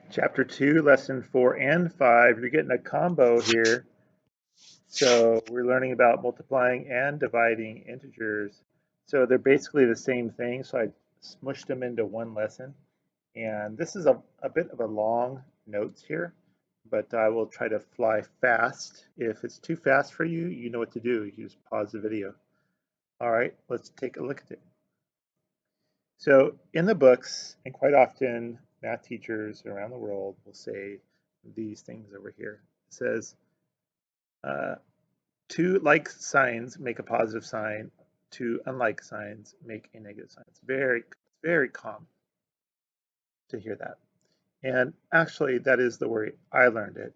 Chapter 2, Lesson 4 and 5. You're getting a combo here. So we're learning about multiplying and dividing integers. So they're basically the same thing. So I smushed them into one lesson. And this is a bit of a long notes here, but I will try to fly fast. If it's too fast for you, you know what to do. You just pause the video. All right, let's take a look at it. So in the books, and quite often math teachers around the world will say these things over here. It says, uh, two like signs make a positive sign, two unlike signs make a negative sign. It's very common to hear that. And actually, that is the way I learned it.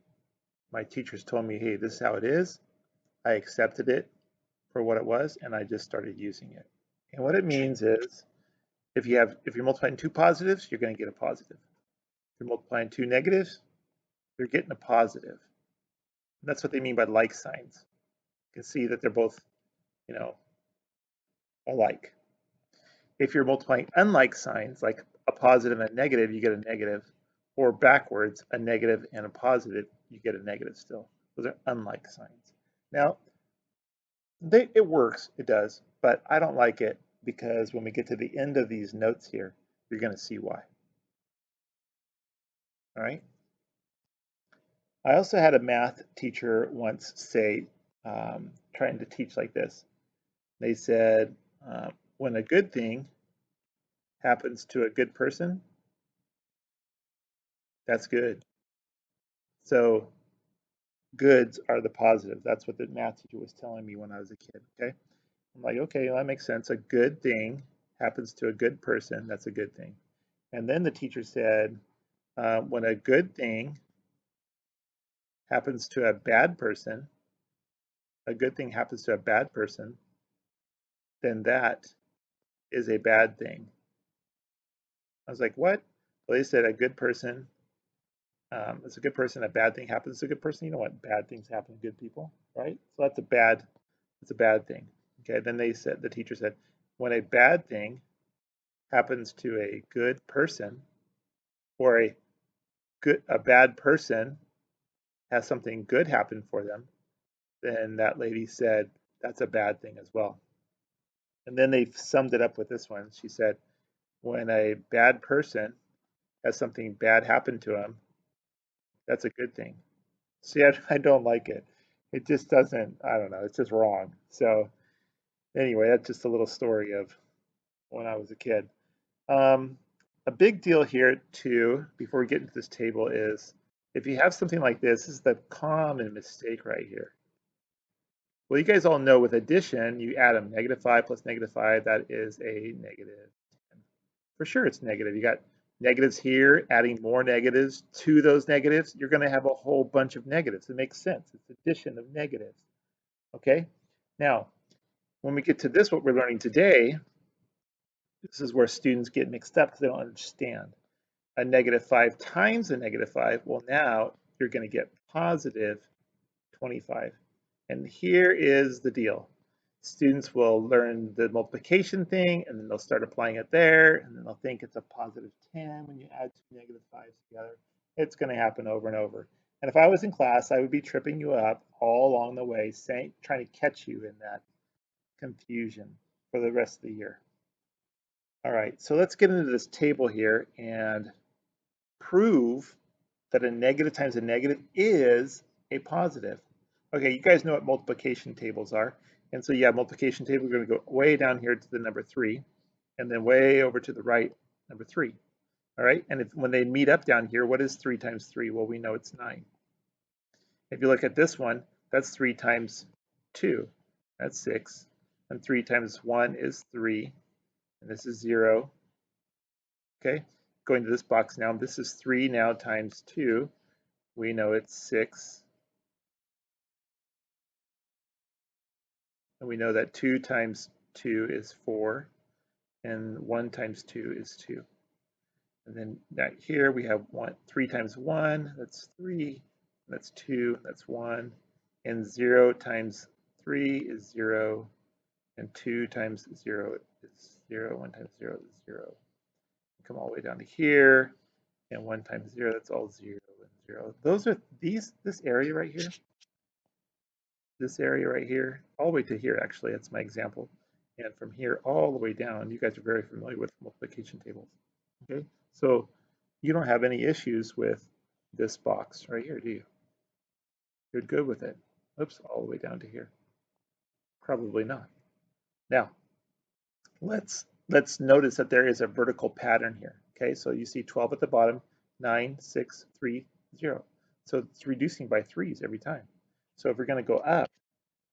My teachers told me, hey, this is how it is. I accepted it for what it was, and I just started using it. And what it means is if you're multiplying two positives, you're going to get a positive. If you're multiplying two negatives, you're getting a positive. And that's what they mean by like signs. You can see that they're both, you know, alike. If you're multiplying unlike signs, like a positive and a negative, you get a negative, or backwards, a negative and a positive, you get a negative still. Those are unlike signs. Now, it works, it does, but I don't like it because when we get to the end of these notes here, you're going to see why. All right. I also had a math teacher once say, trying to teach like this. They said, when a good thing happens to a good person, that's good. So goods are the positive. That's what the math teacher was telling me when I was a kid. Okay. I'm like, okay, well, that makes sense. A good thing happens to a good person. That's a good thing. And then the teacher said, when a good thing happens to a bad person, a good thing happens to a bad person, then that is a bad thing. I was like, what? Well, they said a good person is a good person. A bad thing happens to a good person. You know what? Bad things happen to good people, right? So that's a bad thing. Okay. Then the teacher said, when a bad thing happens to a good person, or a bad person has something good happen for them, then that lady said that's a bad thing as well. And then they summed it up with this one. She said, when a bad person has something bad happen to him, that's a good thing. See, I don't like it. It just doesn't, I don't know, it's just wrong. So, anyway, that's just a little story of when I was a kid. Um, a big deal here, too, before we get into this table, is if you have something like this is the common mistake right here. Well, you guys all know with addition, you add them. -5 plus -5, that is a negative 10. For sure, it's negative. You got negatives here, adding more negatives to those negatives, you're going to have a whole bunch of negatives. It makes sense. It's addition of negatives. Okay? Now, when we get to this, what we're learning today, this is where students get mixed up because they don't understand. A -5 times a -5, well, now you're going to get positive 25. And here is the deal. Students will learn the multiplication thing, and then they'll start applying it there, and then they'll think it's a positive 10 when you add two -5s together. It's going to happen over and over. And if I was in class, I would be tripping you up all along the way, trying to catch you in that confusion for the rest of the year. All right, so let's get into this table here and prove that a negative times a negative is a positive. Okay, you guys know what multiplication tables are. And so, yeah, multiplication table, we're going to go way down here to the number 3, and then way over to the right, number 3. All right, and when they meet up down here, what is 3 times 3? Well, we know it's 9. If you look at this one, that's 3 times 2. That's 6. And 3 times 1 is 3. And this is 0. Okay, going to this box now, this is 3 now times 2. We know it's 6. And we know that 2 times 2 is 4, and 1 times 2 is 2. And then that here we have 3 times 1, that's 3, that's 2, that's 1, and 0 times 3 is 0, and 2 times 0 is 0, 1 times 0 is 0. Come all the way down to here, And 1 times 0, that's all 0 and 0. Those are this area right here. This area right here, all the way to here, actually, that's my example. And from here all the way down, you guys are very familiar with multiplication tables. Okay, so you don't have any issues with this box right here, do you? You're good with it. Oops, all the way down to here. Probably not. Now, let's notice that there is a vertical pattern here. Okay, so you see 12 at the bottom, 9, 6, 3, 0. So it's reducing by 3s every time. So if we're going to go up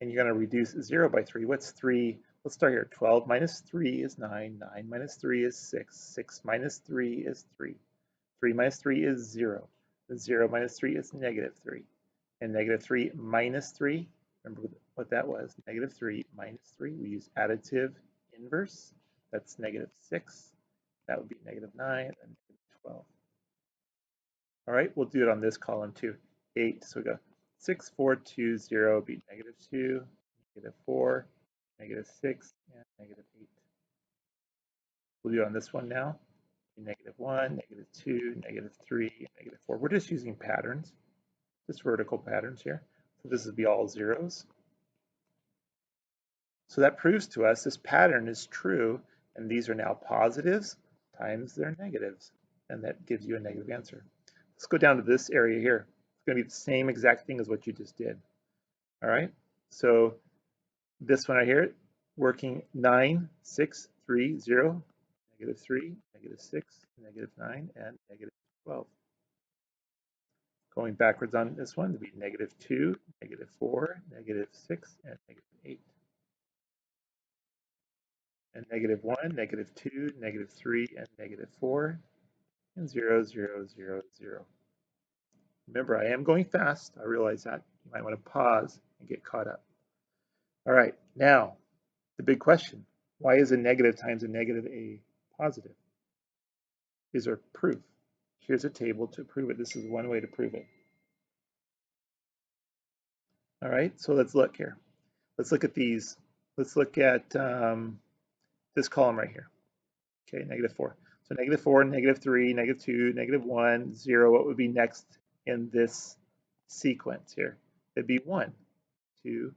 and you're going to reduce 0 by 3, what's 3? Let's start here. 12 minus 3 is 9. 9 minus 3 is 6. 6 minus 3 is 3. 3 minus 3 is 0. 0 minus 3 is negative 3. And negative 3 minus 3, remember what that was? Negative 3 minus 3. We use additive inverse. That's negative 6. That would be negative 9 and negative 12. All right, we'll do it on this column too. 8. So we go 6, 4, 2, 0 would be negative 2, negative 4, negative 6, and negative 8. We'll do it on this one now. Negative 1, negative 2, negative 3, negative 4. We're just using patterns, just vertical patterns here. So this would be all zeros. So that proves to us this pattern is true, and these are now positives times their negatives, and that gives you a negative answer. Let's go down to this area here. It's going to be the same exact thing as what you just did. All right, so this one right here, working 9, 6, 3, 0, negative 3, negative 6, negative 9, and negative 12. Going backwards on this one to be negative 2, negative 4, negative 6, and negative 8. And negative 1, negative 2, negative 3, and negative 4, and 0, 0, 0, 0. Remember, I am going fast. I realize that. You might want to pause and get caught up. All right, now, the big question. Why is a negative times a negative a positive? Is there proof? Here's a table to prove it. This is one way to prove it. All right, so let's look here. Let's look at these. Let's look at this column right here. Okay, negative 4. So negative 4, negative 3, negative 2, negative 1, 0. What would be next in this sequence here? It'd be 1, 2,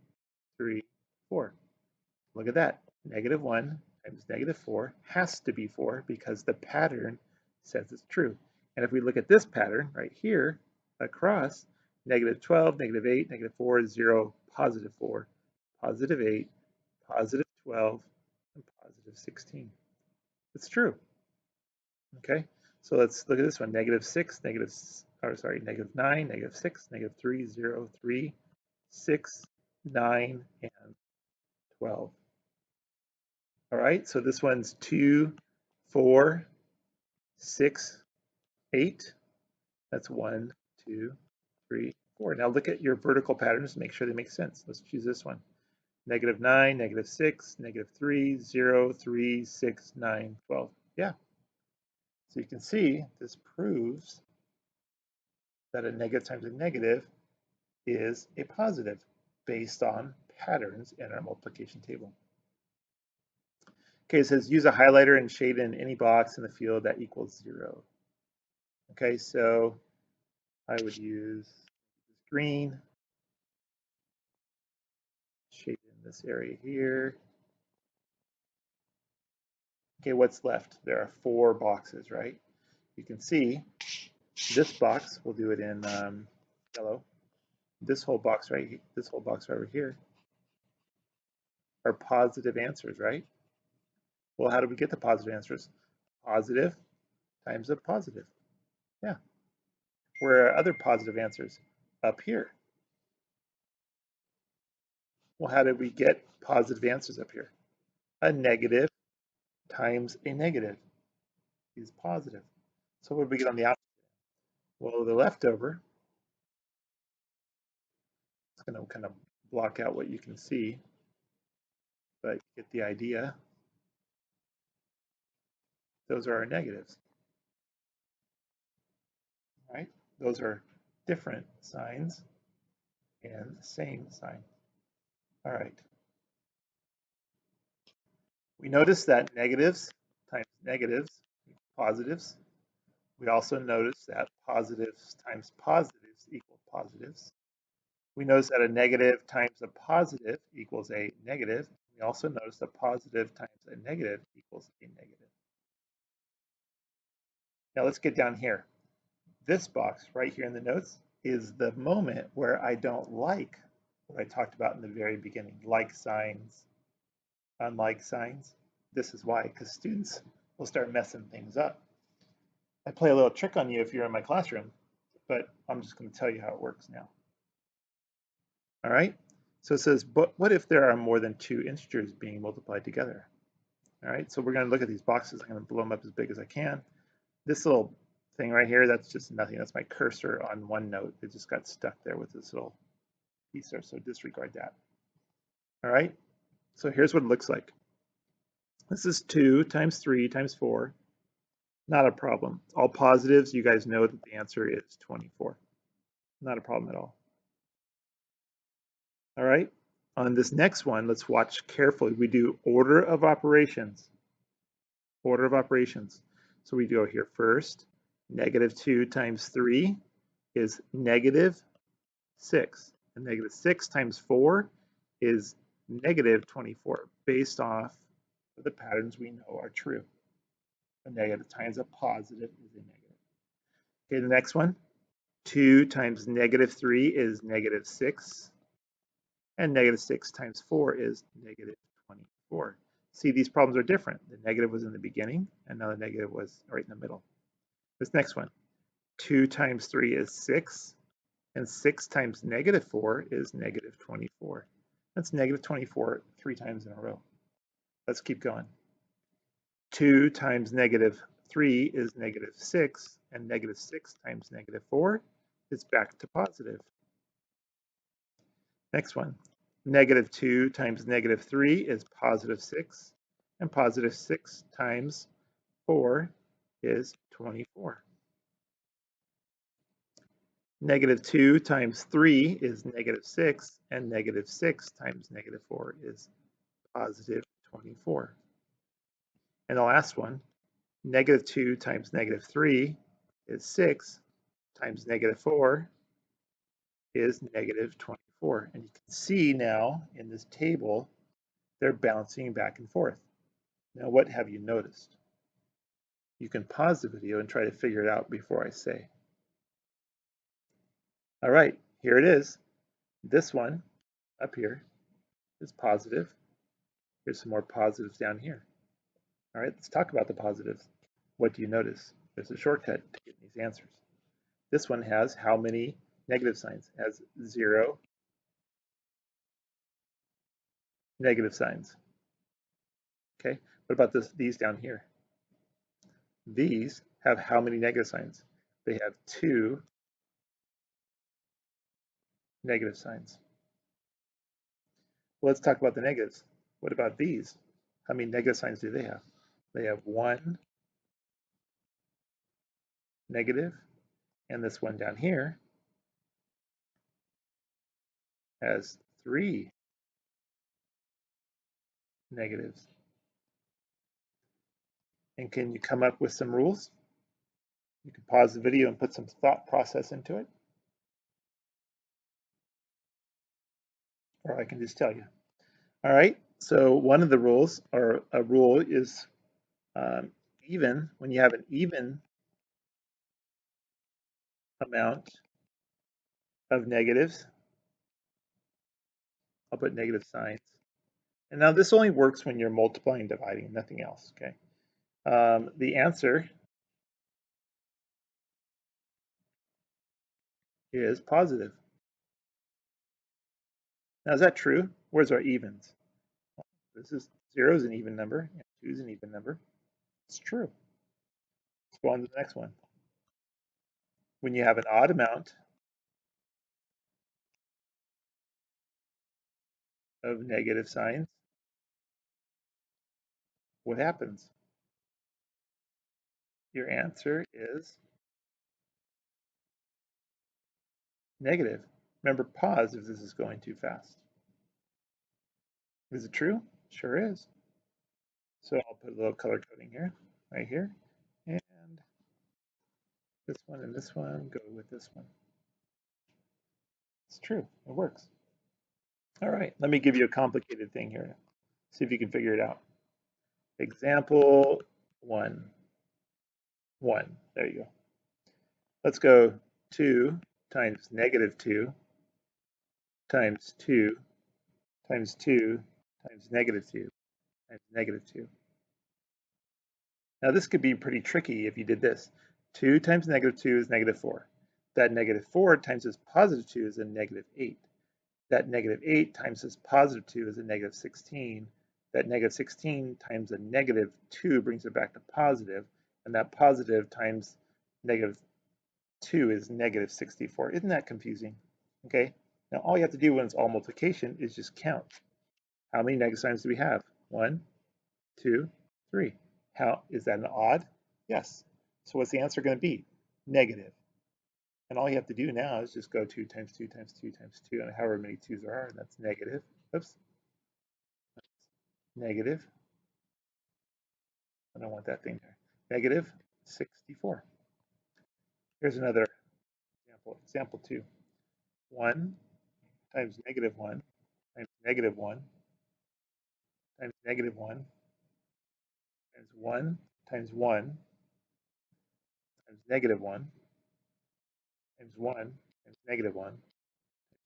3, 4. Look at that. Negative 1 times negative 4 has to be 4 because the pattern says it's true. And if we look at this pattern right here across, negative 12, negative 8, negative 4, 0, positive 4, positive 8, positive 12, and positive 16. It's true. Okay, so let's look at this one. Negative 6, negative 9, negative 6, negative 3, 0, 3, 6, 9, and 12. All right, so this one's 2, 4, 6, 8. That's 1, 2, 3, 4. Now look at your vertical patterns to make sure they make sense. Let's choose this one. Negative 9, negative 6, negative 3, 0, 3, 6, 9, 12. Yeah. So you can see this proves that a negative times a negative is a positive based on patterns in our multiplication table. Okay, it says use a highlighter and shade in any box in the field that equals 0. Okay, so I would use green, shade in this area here. Okay, what's left? There are 4 boxes, right? You can see this box, we'll do it in yellow. This whole box right over here are positive answers, right? Well, how do we get the positive answers? Positive times a positive. Yeah. Where are other positive answers? Up here. Well, how did we get positive answers up here? A negative times a negative is positive. So what did we get on the opposite? Well, the leftover, it's going to kind of block out what you can see, but you get the idea. Those are our negatives, right? Those are different signs and the same sign. All right. We notice that negatives times negatives equals positives. We also notice that positives times positives equal positives. We notice that a negative times a positive equals a negative. We also notice a positive times a negative equals a negative. Now let's get down here. This box right here in the notes is the moment where I don't like what I talked about in the very beginning, like signs, unlike signs. This is why, because students will start messing things up. I play a little trick on you if you're in my classroom, but I'm just going to tell you how it works now. All right, so it says, but what if there are more than two integers being multiplied together? All right, so we're going to look at these boxes. I'm going to blow them up as big as I can. This little thing right here, that's just nothing. That's my cursor on OneNote. It just got stuck there with this little piece there, so disregard that. All right, so here's what it looks like. This is 2 times 3 times 4. Not a problem. All positives, you guys know that the answer is 24. Not a problem at all. All right, on this next one, let's watch carefully. We do order of operations. Order of operations. So we go here first. Negative 2 times 3 is negative 6. And negative 6 times 4 is negative 24, based off of the patterns we know are true. A negative times a positive is a negative. Okay, the next one. 2 times negative 3 is negative 6. And negative 6 times 4 is negative 24. See, these problems are different. The negative was in the beginning, and now the negative was right in the middle. This next one. 2 times 3 is 6. And 6 times negative 4 is negative 24. That's negative 24 3 times in a row. Let's keep going. 2 times negative 3 is negative 6, and negative 6 times negative 4 is back to positive. Next one. Negative 2 times negative 3 is positive 6, and positive 6 times 4 is 24. Negative 2 times 3 is negative 6, and negative 6 times negative 4 is positive 24. And the last one, negative 2 times negative 3 is 6, times negative 4 is negative 24. And you can see now in this table, they're bouncing back and forth. Now, what have you noticed? You can pause the video and try to figure it out before I say. All right, here it is. This one up here is positive. Here's some more positives down here. All right, let's talk about the positives. What do you notice? There's a shortcut to get these answers. This one has how many negative signs? It has 0 negative signs. Okay, what about these down here? These have how many negative signs? They have 2 negative signs. Well, let's talk about the negatives. What about these? How many negative signs do they have? They have 1 negative, and this one down here has 3 negatives. And can you come up with some rules? You can pause the video and put some thought process into it. Or I can just tell you. All right, so one of the rules, or a rule, is even. When you have an even amount of negatives, I'll put negative signs. And now this only works when you're multiplying and dividing, nothing else, okay? The answer is positive. Now, is that true? Where's our evens? This is 0 is an even number, and 2 is an even number. It's true. Let's go on to the next one. When you have an odd amount of negative signs, what happens? Your answer is negative. Remember, pause if this is going too fast. Is it true? Sure is. So I'll put a little color coding here, right here, and This one and this one go with this one. It's true. It works. All right. Let me give you a complicated thing here. See if you can figure it out. Example 1. 1. There you go. Let's go 2 times negative 2 times 2 times 2 times negative 2 times negative 2. Now this could be pretty tricky if you did this. 2 times negative 2 is negative 4. That negative 4 times this positive 2 is a negative 8. That negative 8 times this positive 2 is a negative 16. That negative 16 times a negative 2 brings it back to positive, and that positive times negative 2 is negative 64. Isn't that confusing? Okay, now all you have to do when it's all multiplication is just count. How many negative signs do we have? 1, 2, 3. How is that an odd? Yes. So what's the answer going to be? Negative. And all you have to do now is just go 2 times 2 times 2 times 2, and however many 2's there are, and that's negative. Oops. Negative. I don't want that thing there. Negative 64. Here's another example. Example 2. 1 times negative 1 times negative 1 times negative 1 times 1 times 1 times negative 1 times 1 times negative 1 times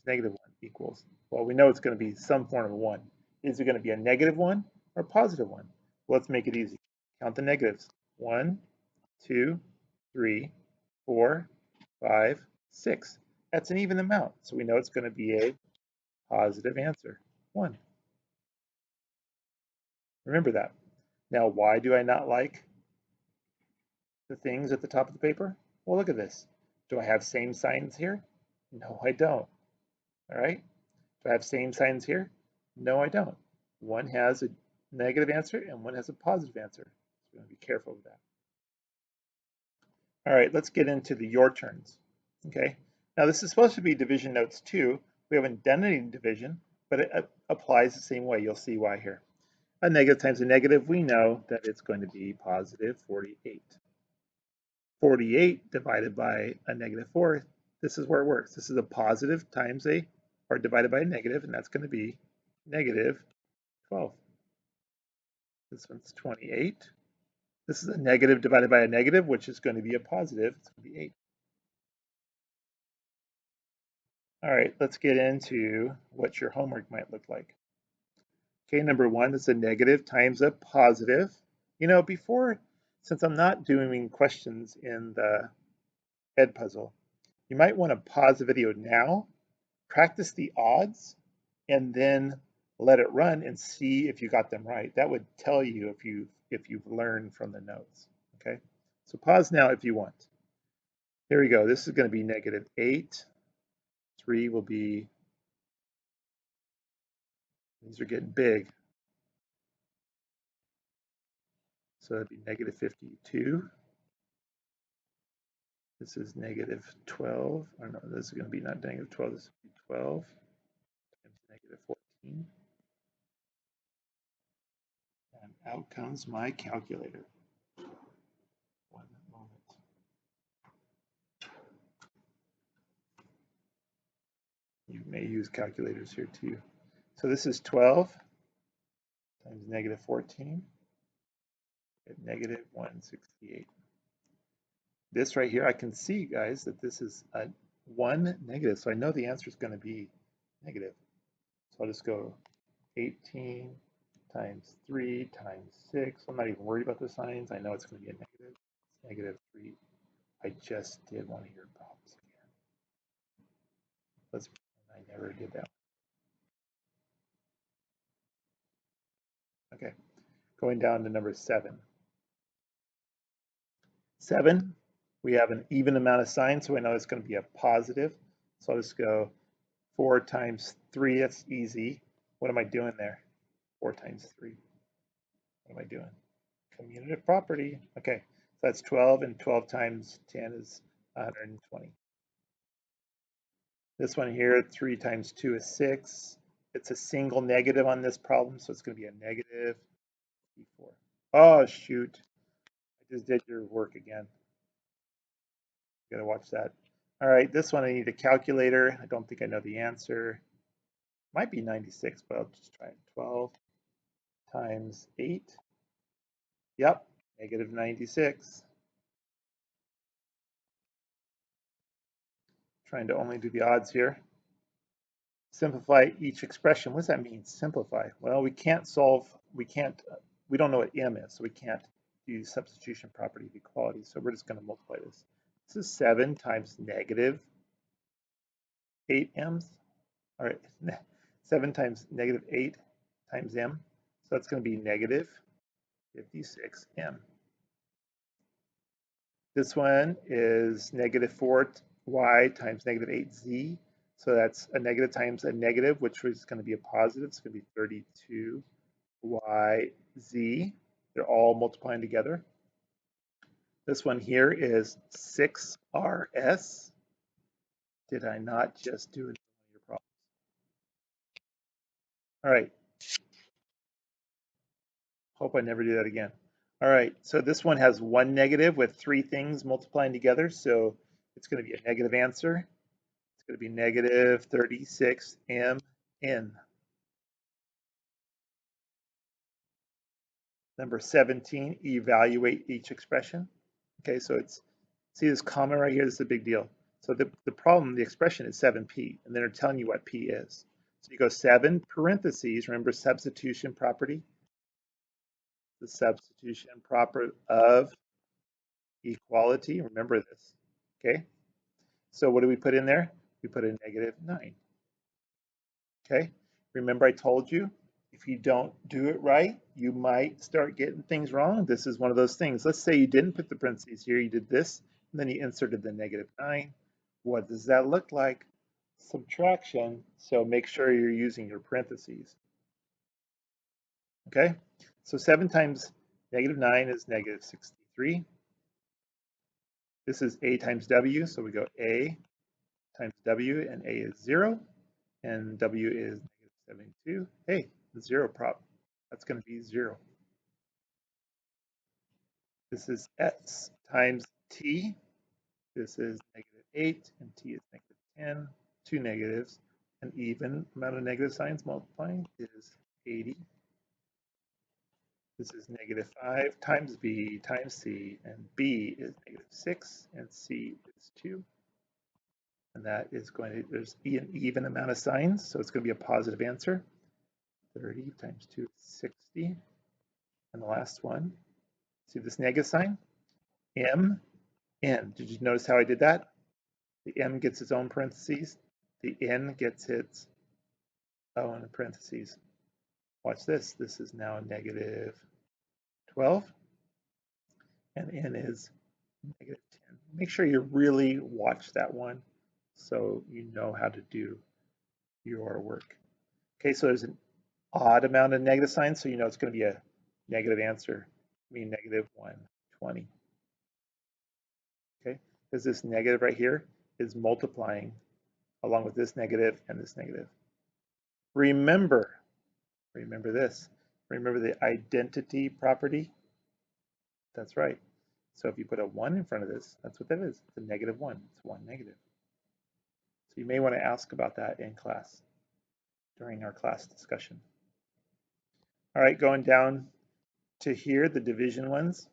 negative 1 equals, well, we know it's going to be some form of 1. Is it going to be a negative 1 or a positive 1? Well, let's make it easy. Count the negatives. 1, 2, 3, 4, 5, 6. That's an even amount, so we know it's going to be a positive answer, 1. Remember that. Now, why do I not like the things at the top of the paper? Well, look at this. Do I have same signs here? No, I don't. All right. Do I have same signs here? No, I don't. One has a negative answer and one has a positive answer. So we're going to be careful with that. All right, let's get into the your turns. Okay. Now this is supposed to be division notes too. We haven't done any division, but it applies the same way. You'll see why here. A negative times a negative, we know that it's going to be positive 48. 48 divided by a negative 4, this is where it works. This is a positive times a, or divided by a negative, and that's going to be negative 12. This one's 28. This is a negative divided by a negative, which is going to be a positive. It's going to be 8. All right, let's get into what your homework might look like. Okay, number 1 is a negative times a positive. You know, before, since I'm not doing questions in the Edpuzzle, you might want to pause the video now, practice the odds, and then let it run and see if you got them right. That would tell you if you've learned from the notes. Okay, so pause now if you want. Here we go. This is going to be negative 8. 3 will be, these are getting big. So that'd be negative 52. This is negative 12. Or no, this is going to be not negative 12. This will be 12 times negative 14. And out comes my calculator. One moment. You may use calculators here too. So this is 12 times negative 14 at negative 168. This right here, I can see, guys, that this is a 1 negative. So I know the answer is going to be negative. So I'll just go 18 times 3 times 6. I'm not even worried about the signs. I know it's going to be a negative. It's negative 3. I just did one of your problems again. Let's pretend I never did that. Okay, going down to number 7. 7, we have an even amount of signs, so I know it's going to be a positive. So I'll just go 4 times 3. That's easy. What am I doing there? 4 times 3. What am I doing? Commutative property. Okay, so that's 12, and 12 times 10 is 120. This one here, 3 times 2 is 6. It's a single negative on this problem, so it's going to be a negative 4. Oh, shoot. I just did your work again. Got to watch that. All right, this one I need a calculator. I don't think I know the answer. Might be 96, but I'll just try it. 12 times 8. Yep, negative 96. Trying to only do the odds here. Simplify each expression. What does that mean, simplify? Well, we don't know what m is, so we can't do substitution property of equality. So we're just going to multiply this. This is 7 times negative 8m. All right, 7 times negative 8 times m. So that's going to be negative 56m. This one is negative 4y times negative 8z. So that's a negative times a negative, which is going to be a positive. It's going to be 32yz. They're all multiplying together. This one here is 6rs. Did I not just do it in one of your problems? All right. Hope I never do that again. All right, so this one has one negative with three things multiplying together, so it's going to be a negative answer. It's going to be negative 36mn. Number 17, evaluate each expression. Okay, so see this comma right here, this is a big deal. So the problem, the expression is 7p, and then they're telling you what p is. So you go 7 parentheses, remember substitution property? The substitution property of equality, remember this, okay? So what do we put in there? We put a negative 9, okay? Remember I told you, if you don't do it right, you might start getting things wrong. This is one of those things. Let's say you didn't put the parentheses here, you did this, and then you inserted the negative 9. What does that look like? Subtraction, so make sure you're using your parentheses, okay? So 7 times negative 9 is negative 63. This is a times w, so we go a times w, and a is 0, and w is negative 72. Hey, the 0 prop, that's going to be 0. This is s times t. This is negative 8, and t is negative 10. Two negatives. An even amount of negative signs multiplying is 80. This is negative 5 times b times c, and b is negative 6, and c is 2. And that is going to, there's an even amount of signs, so it's going to be a positive answer. 30 times 2 is 60. And the last one, see this negative sign? M, N. Did you notice how I did that? The M gets its own parentheses. The N gets its own parentheses. Watch this. This is now negative 12. And N is negative 10. Make sure you really watch that one so you know how to do your work. Okay, so there's an odd amount of negative signs, so you know it's going to be a negative answer, mean negative 120. Okay, because this negative right here is multiplying along with this negative and this negative. Remember this. Remember the identity property? That's right. So if you put a 1 in front of this, that's what that is. It's a negative 1. It's 1 negative. So you may want to ask about that in class during our class discussion. All right, going down to here, the division ones.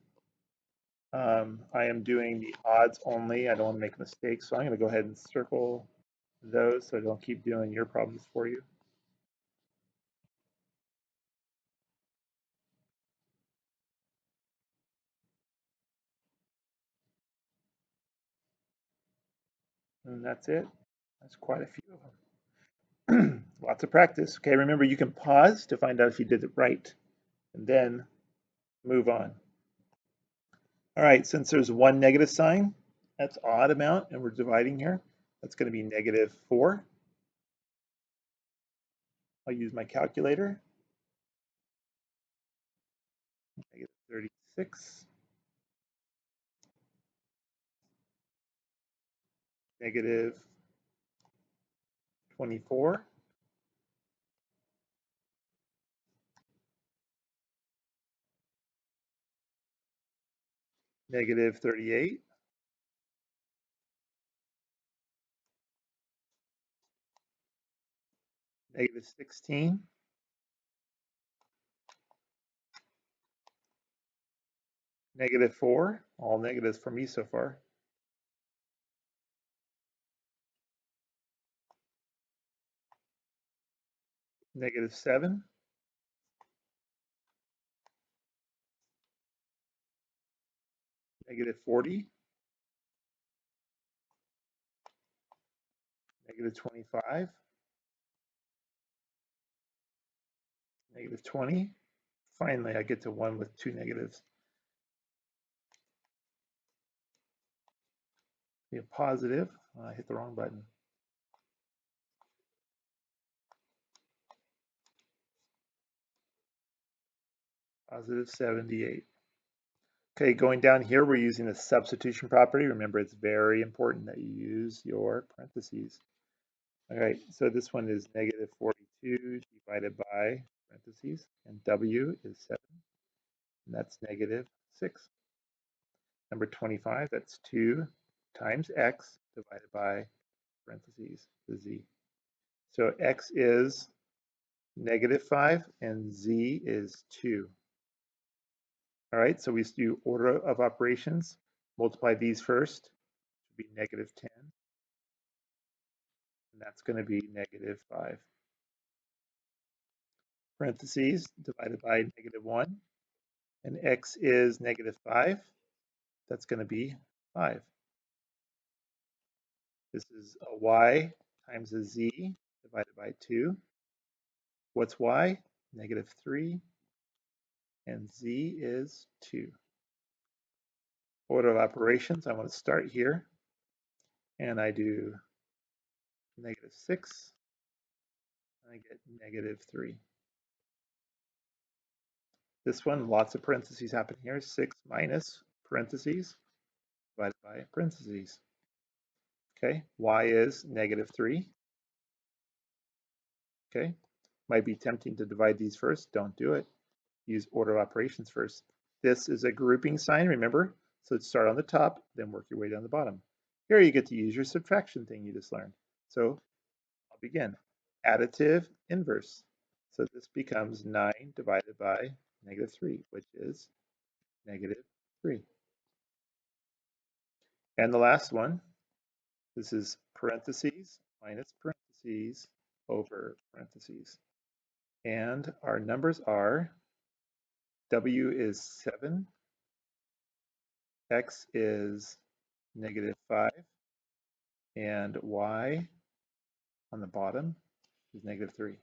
I am doing the odds only. I don't want to make mistakes, so I'm going to go ahead and circle those so I don't keep doing your problems for you. And that's it. That's quite a few of them. Lots of practice. Okay, remember you can pause to find out if you did it right and then move on. All right, since there's one negative sign, that's odd amount, and we're dividing here. That's going to be negative 4. I'll use my calculator. Negative 36. Negative 24. Negative 38. negative 16, negative 4, all negatives for me so far, negative 7, negative 40, negative 25, negative 20. Finally, I get to 1 with 2 negatives. Be a positive. I hit the wrong button. Positive 78. Okay, going down here, we're using the substitution property. Remember, it's very important that you use your parentheses. All right, so this one is negative 42 divided by parentheses, and W is 7, and that's negative 6. Number 25, that's 2 times X divided by parentheses, the Z. So X is negative 5, and Z is 2. All right, so we do order of operations. Multiply these first, would be negative 10, and that's going to be negative 5. Parentheses divided by negative 1, and X is negative 5. That's going to be 5. This is a Y times a Z divided by 2. What's Y? Negative 3, and Z is 2. Order of operations, I want to start here, and I do negative 6, and I get negative 3. This one, lots of parentheses happen here. 6 minus parentheses divided by parentheses. Okay, Y is negative 3. Okay, might be tempting to divide these first. Don't do it. Use order of operations first. This is a grouping sign, remember? So start on the top, then work your way down the bottom. Here you get to use your subtraction thing you just learned. So I'll begin. Additive inverse. So this becomes 9 divided by negative 3, which is negative 3. And the last one, this is parentheses minus parentheses over parentheses. And our numbers are W is 7, X is negative 5, and Y on the bottom is negative 3.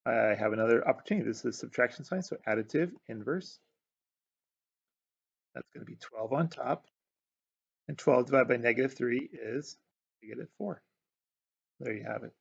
I have another opportunity. This is subtraction sign, so additive inverse. That's going to be 12 on top. And 12 divided by negative 3 is negative 4. There you have it.